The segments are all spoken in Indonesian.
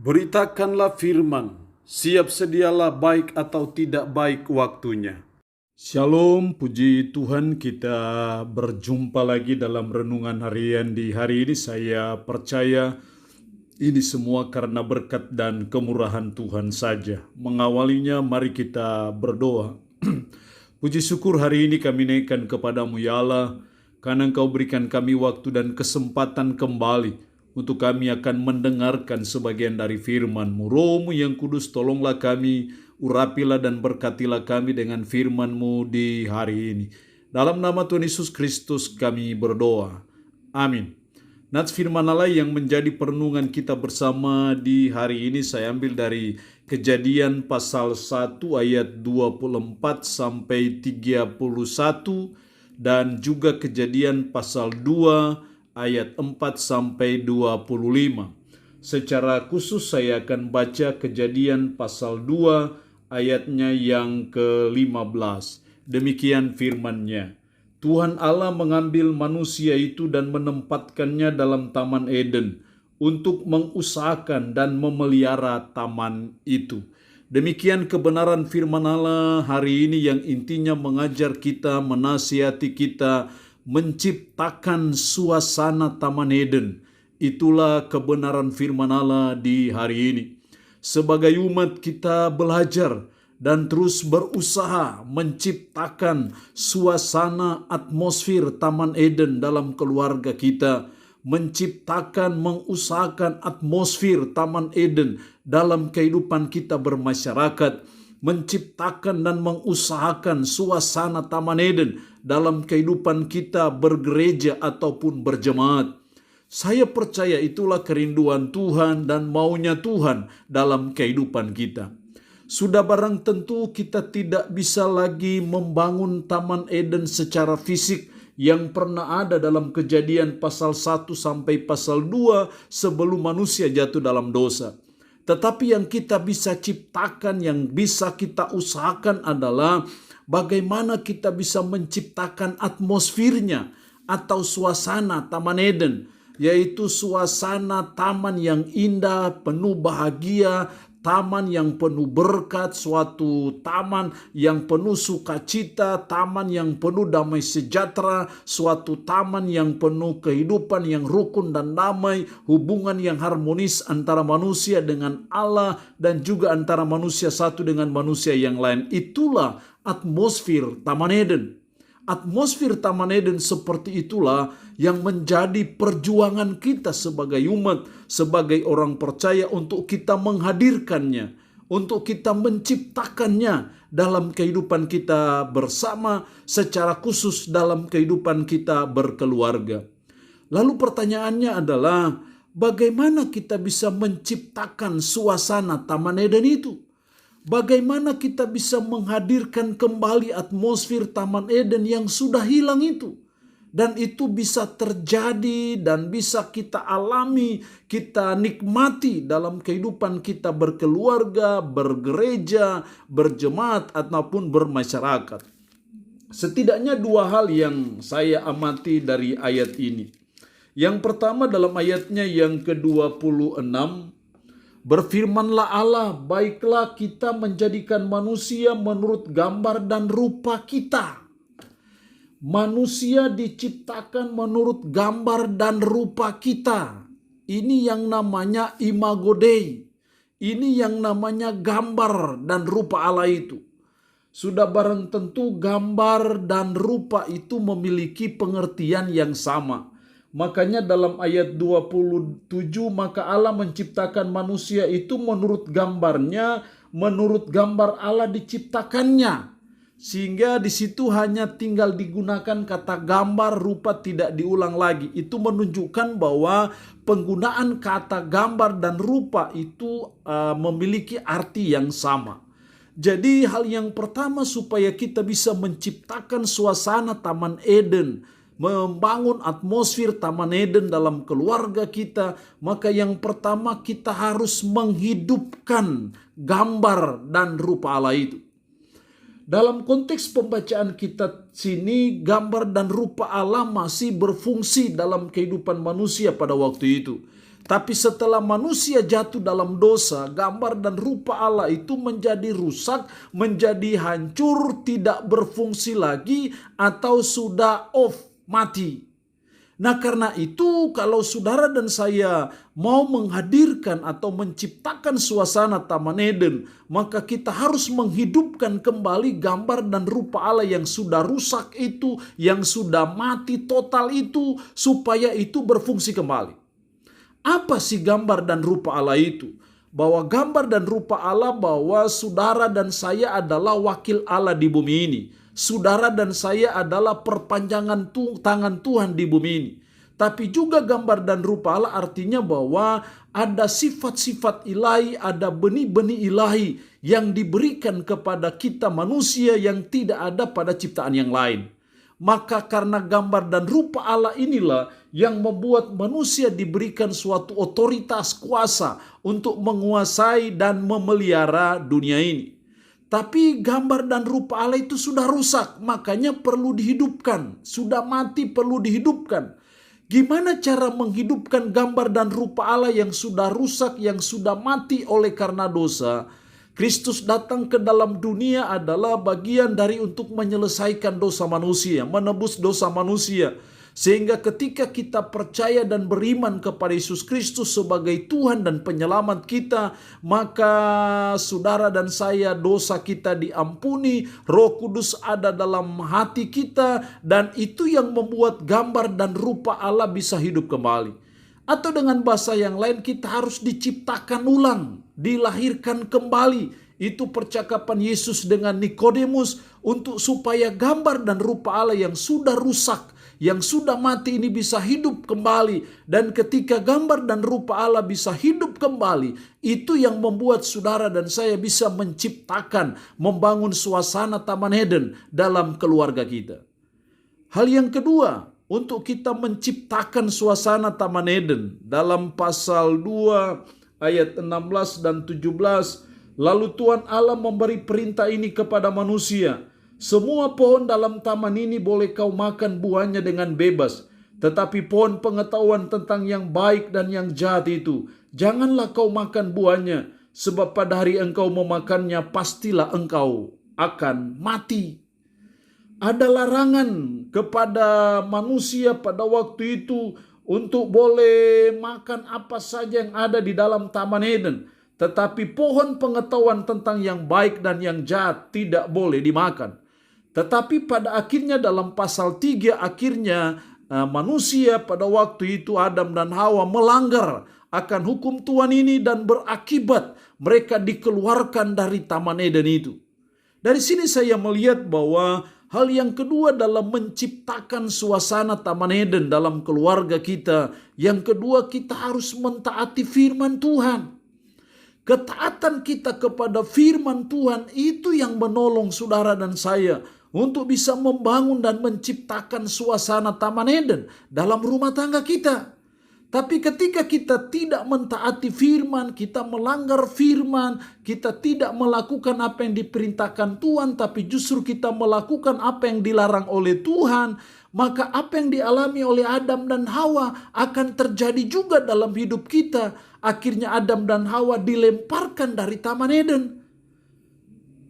Beritakanlah firman, siap sedialah baik atau tidak baik waktunya. Shalom, puji Tuhan, kita berjumpa lagi dalam renungan harian di hari ini. Saya percaya ini semua karena berkat dan kemurahan Tuhan saja. Mengawalinya, mari kita berdoa. Puji syukur hari ini kami naikkan kepadamu ya Allah, karena Engkau berikan kami waktu dan kesempatan kembali untuk kami akan mendengarkan sebagian dari firman-Mu. Roh-Mu yang kudus, tolonglah kami, urapilah dan berkatilah kami dengan firman-Mu di hari ini. Dalam nama Tuhan Yesus Kristus kami berdoa. Amin. Nats firman Allah yang menjadi perenungan kita bersama di hari ini saya ambil dari Kejadian pasal 1 ayat 24 sampai 31 dan juga Kejadian pasal 2 ayat 4 sampai 25. Secara khusus saya akan baca Kejadian pasal 2 ayatnya yang ke-15. Demikian firman-Nya. Tuhan Allah mengambil manusia itu dan menempatkannya dalam Taman Eden untuk mengusahakan dan memelihara taman itu. Demikian kebenaran firman Allah hari ini yang intinya mengajar kita, menasihati kita, menciptakan suasana Taman Eden. Itulah kebenaran firman Allah di hari ini. Sebagai umat kita belajar dan terus berusaha menciptakan suasana atmosfer Taman Eden dalam keluarga kita, menciptakan, mengusahakan atmosfer Taman Eden dalam kehidupan kita bermasyarakat, menciptakan dan mengusahakan suasana Taman Eden dalam kehidupan kita bergereja ataupun berjemaat. Saya percaya itulah kerinduan Tuhan dan maunya Tuhan dalam kehidupan kita. Sudah barang tentu kita tidak bisa lagi membangun Taman Eden secara fisik yang pernah ada dalam Kejadian pasal 1 sampai pasal 2 sebelum manusia jatuh dalam dosa. Tetapi yang kita bisa ciptakan, yang bisa kita usahakan adalah bagaimana kita bisa menciptakan atmosfernya atau suasana Taman Eden, yaitu suasana taman yang indah, penuh bahagia, taman yang penuh berkat, suatu taman yang penuh sukacita, taman yang penuh damai sejahtera, suatu taman yang penuh kehidupan yang rukun dan damai, hubungan yang harmonis antara manusia dengan Allah dan juga antara manusia satu dengan manusia yang lain. Itulah atmosfer Taman Eden. Atmosfer Taman Eden seperti itulah yang menjadi perjuangan kita sebagai umat, sebagai orang percaya untuk kita menghadirkannya, untuk kita menciptakannya dalam kehidupan kita bersama, secara khusus dalam kehidupan kita berkeluarga. Lalu pertanyaannya adalah, bagaimana kita bisa menciptakan suasana Taman Eden itu? Bagaimana kita bisa menghadirkan kembali atmosfer Taman Eden yang sudah hilang itu? Dan itu bisa terjadi dan bisa kita alami, kita nikmati dalam kehidupan kita berkeluarga, bergereja, berjemaat, ataupun bermasyarakat. Setidaknya dua hal yang saya amati dari ayat ini. Yang pertama dalam ayatnya yang ke-26, berfirmanlah Allah, baiklah kita menjadikan manusia menurut gambar dan rupa kita. Manusia diciptakan menurut gambar dan rupa kita. Ini yang namanya imago Dei. Ini yang namanya gambar dan rupa Allah itu. Sudah barang tentu gambar dan rupa itu memiliki pengertian yang sama. Makanya dalam ayat 27, maka Allah menciptakan manusia itu menurut gambarnya, menurut gambar Allah diciptakannya. Sehingga di situ hanya tinggal digunakan kata gambar, rupa tidak diulang lagi. Itu menunjukkan bahwa penggunaan kata gambar dan rupa itu memiliki arti yang sama. Jadi hal yang pertama supaya kita bisa menciptakan suasana Taman Eden, membangun atmosfer Taman Eden dalam keluarga kita, maka yang pertama kita harus menghidupkan gambar dan rupa Allah itu. Dalam konteks pembacaan kita sini, gambar dan rupa Allah masih berfungsi dalam kehidupan manusia pada waktu itu. Tapi setelah manusia jatuh dalam dosa, gambar dan rupa Allah itu menjadi rusak, menjadi hancur, tidak berfungsi lagi, atau sudah off, mati. Nah karena itu kalau saudara dan saya mau menghadirkan atau menciptakan suasana Taman Eden, maka kita harus menghidupkan kembali gambar dan rupa Allah yang sudah rusak itu, yang sudah mati total itu, supaya itu berfungsi kembali. Apa sih gambar dan rupa Allah itu? Bahwa gambar dan rupa Allah bahwa saudara dan saya adalah wakil Allah di bumi ini. Saudara dan saya adalah perpanjangan tangan Tuhan di bumi ini. Tapi juga gambar dan rupa Allah artinya bahwa ada sifat-sifat ilahi, ada benih-benih ilahi yang diberikan kepada kita manusia yang tidak ada pada ciptaan yang lain. Maka karena gambar dan rupa Allah inilah yang membuat manusia diberikan suatu otoritas kuasa untuk menguasai dan memelihara dunia ini. Tapi gambar dan rupa Allah itu sudah rusak, makanya perlu dihidupkan. Sudah mati perlu dihidupkan. Gimana cara menghidupkan gambar dan rupa Allah yang sudah rusak, yang sudah mati oleh karena dosa? Kristus datang ke dalam dunia adalah bagian dari untuk menyelesaikan dosa manusia, menebus dosa manusia. Sehingga ketika kita percaya dan beriman kepada Yesus Kristus sebagai Tuhan dan penyelamat kita, maka saudara dan saya dosa kita diampuni, Roh Kudus ada dalam hati kita, dan itu yang membuat gambar dan rupa Allah bisa hidup kembali. Atau dengan bahasa yang lain, kita harus diciptakan ulang, dilahirkan kembali. Itu percakapan Yesus dengan Nikodemus untuk supaya gambar dan rupa Allah yang sudah rusak, yang sudah mati ini bisa hidup kembali. Dan ketika gambar dan rupa Allah bisa hidup kembali, itu yang membuat saudara dan saya bisa menciptakan, membangun suasana Taman Eden dalam keluarga kita. Hal yang kedua, untuk kita menciptakan suasana Taman Eden, dalam pasal 2 ayat 16 dan 17, lalu Tuhan Allah memberi perintah ini kepada manusia. Semua pohon dalam taman ini boleh kau makan buahnya dengan bebas. Tetapi pohon pengetahuan tentang yang baik dan yang jahat itu, janganlah kau makan buahnya. Sebab pada hari engkau memakannya, pastilah engkau akan mati. Ada larangan kepada manusia pada waktu itu untuk boleh makan apa saja yang ada di dalam Taman Eden. Tetapi pohon pengetahuan tentang yang baik dan yang jahat tidak boleh dimakan. Tetapi pada akhirnya dalam pasal 3 akhirnya manusia pada waktu itu Adam dan Hawa melanggar akan hukum Tuhan ini dan berakibat mereka dikeluarkan dari Taman Eden itu. Dari sini saya melihat bahwa hal yang kedua dalam menciptakan suasana Taman Eden dalam keluarga kita, yang kedua kita harus mentaati firman Tuhan. Ketaatan kita kepada firman Tuhan itu yang menolong saudara dan saya untuk bisa membangun dan menciptakan suasana Taman Eden dalam rumah tangga kita. Tapi ketika kita tidak mentaati firman, kita melanggar firman, kita tidak melakukan apa yang diperintahkan Tuhan, tapi justru kita melakukan apa yang dilarang oleh Tuhan, maka apa yang dialami oleh Adam dan Hawa akan terjadi juga dalam hidup kita. Akhirnya Adam dan Hawa dilemparkan dari Taman Eden.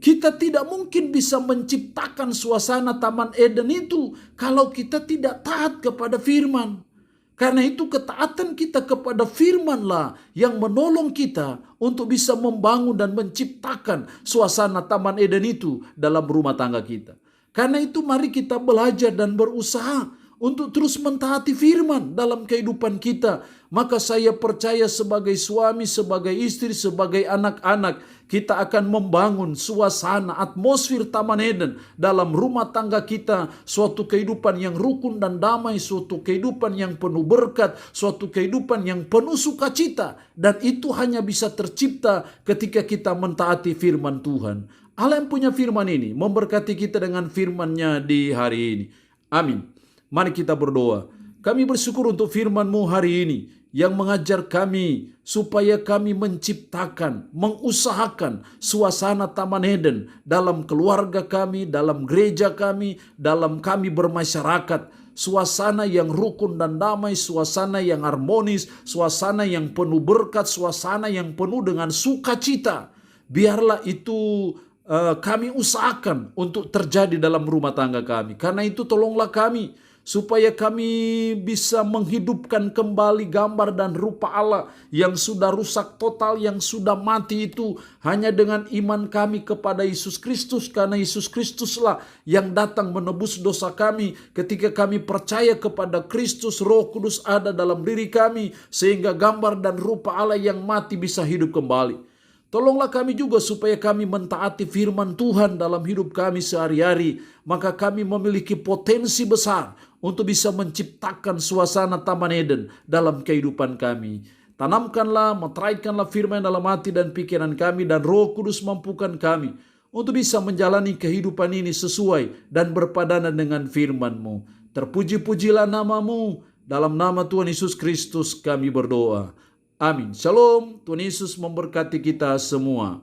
Kita tidak mungkin bisa menciptakan suasana Taman Eden itu kalau kita tidak taat kepada firman. Karena itu ketaatan kita kepada firman-Lah yang menolong kita untuk bisa membangun dan menciptakan suasana Taman Eden itu dalam rumah tangga kita. Karena itu mari kita belajar dan berusaha untuk terus mentaati firman dalam kehidupan kita. Maka saya percaya sebagai suami, sebagai istri, sebagai anak-anak, kita akan membangun suasana atmosfer Taman Eden dalam rumah tangga kita. Suatu kehidupan yang rukun dan damai, suatu kehidupan yang penuh berkat, suatu kehidupan yang penuh sukacita. Dan itu hanya bisa tercipta ketika kita mentaati firman Tuhan. Allah yang punya firman ini memberkati kita dengan firman-Nya di hari ini. Amin. Mari kita berdoa. Kami bersyukur untuk firman-Mu hari ini yang mengajar kami supaya kami menciptakan, mengusahakan suasana Taman Eden dalam keluarga kami, dalam gereja kami, dalam kami bermasyarakat. suasana yang rukun dan damai, suasana yang harmonis, suasana yang penuh berkat, suasana yang penuh dengan sukacita. Biarlah itu kami usahakan untuk terjadi dalam rumah tangga kami. Karena itu tolonglah kami supaya kami bisa menghidupkan kembali gambar dan rupa Allah yang sudah rusak total, yang sudah mati itu hanya dengan iman kami kepada Yesus Kristus. Karena Yesus Kristuslah yang datang menebus dosa kami. Ketika kami percaya kepada Kristus, Roh Kudus ada dalam diri kami sehingga gambar dan rupa Allah yang mati bisa hidup kembali. Tolonglah kami juga supaya kami mentaati firman Tuhan dalam hidup kami sehari-hari. Maka kami memiliki potensi besar untuk bisa menciptakan suasana Taman Eden dalam kehidupan kami. Tanamkanlah, meteraikanlah firman dalam hati dan pikiran kami, dan Roh Kudus mampukan kami untuk bisa menjalani kehidupan ini sesuai dan berpadanan dengan firman-Mu. Terpuji-pujilah nama-Mu. Dalam nama Tuhan Yesus Kristus kami berdoa. Amin. Shalom. Tuhan Yesus memberkati kita semua.